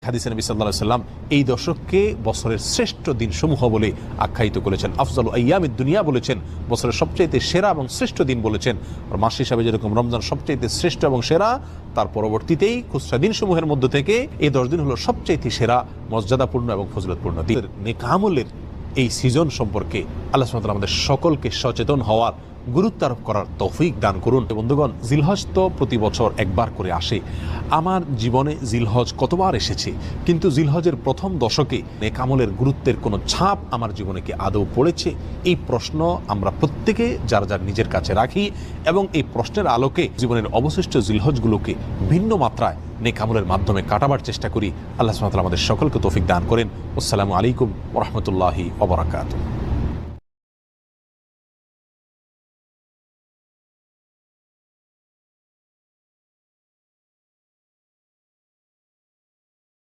হাদিসে নবী সাল্লাল্লাহু আলাইহি ওয়াসাল্লাম এই দশককে বছরের শ্রেষ্ঠ দিনসমূহ বলে আখ্যায়িত করেছেন। আফজালু আইয়ামিদ দুনিয়া বলেছেন, বছরের সবচাইতে সেরা এবং শ্রেষ্ঠ দিন বলেছেন। আর মাস হিসাবে যেরকম রমজান সবচাইতে শ্রেষ্ঠ এবং সেরা, তার পরবর্তীতেই খুচরা দিনসমূহের মধ্য থেকে এই 10 দিন হলো সবচাইতে সেরা, মর্যাদাপূর্ণ এবং ফজিলতপূর্ণ দিন। নেক আমলের এই সিজন সম্পর্কে আল্লাহ সুবহানাহু ওয়া তাআলা আমাদের সকলকে সচেতন হওয়ার, গুরুত্ব আরোপ করার তৌফিক দান করুন। বন্ধুগণ, জিলহজ তো প্রতি বছর একবার করে আসে। আমার জীবনে জিলহজ কতবার এসেছে, কিন্তু জিলহজের প্রথম দশকে নেক আমলের গুরুত্বের কোনো ছাপ আমার জীবনে কি আদৌ পড়েছে? এই প্রশ্ন আমরা প্রত্যেকে যার যার নিজের কাছে রাখি এবং এই প্রশ্নের আলোকে জীবনের অবশিষ্ট জিলহজগুলোকে ভিন্ন মাত্রায় নেক আমলের মাধ্যমে কাটাবার চেষ্টা করি। আল্লাহ সুবহানাহু ওয়া তাআলা আমাদের সকলকে তৌফিক দান করেন। আসসালামু আলাইকুম ওয়া রাহমাতুল্লাহি ওয়া বারাকাতুহু।